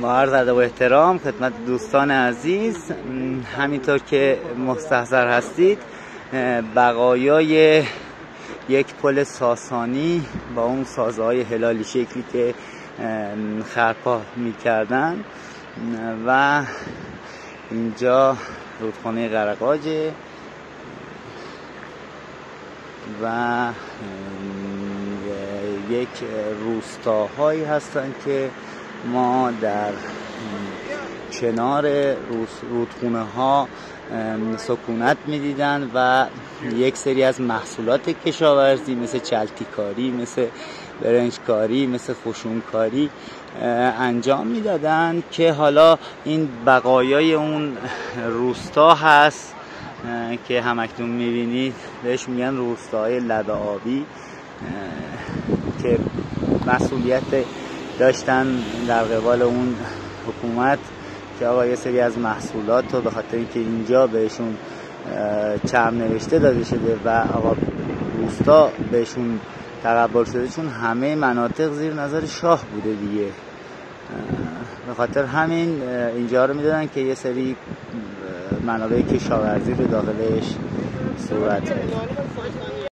با عرض ادب و احترام خدمت دوستان عزیز، همینطور که مستحضر هستید بقایای یک پل ساسانی با اون سازهای هلالی شکلی که خرپا میکردن و اینجا رودخانه قرقاجه و یک روستاهایی هستن که ما در کنار رودخونه ها سکونت میدیدن و یک سری از محصولات کشاورزی مثل چلتیکاری، مثل برنجکاری، مثل خشونکاری انجام میدادن که حالا این بقایای اون روستا هست که همکنون میبینید. بهش میگن روستاهای لبه آبی که مسئولیت داشتن در قبال اون حکومت که آقا یه سری از محصولات رو به خاطر اینکه اینجا بهشون چرم نوشته داده شده و آقا روستا بهشون تقبل شده، چون همه مناطق زیر نظر شاه بوده دیگه، به خاطر همین اینجا رو میدادن که یه سری منابع کشاورزی رو داخلش صورت بده.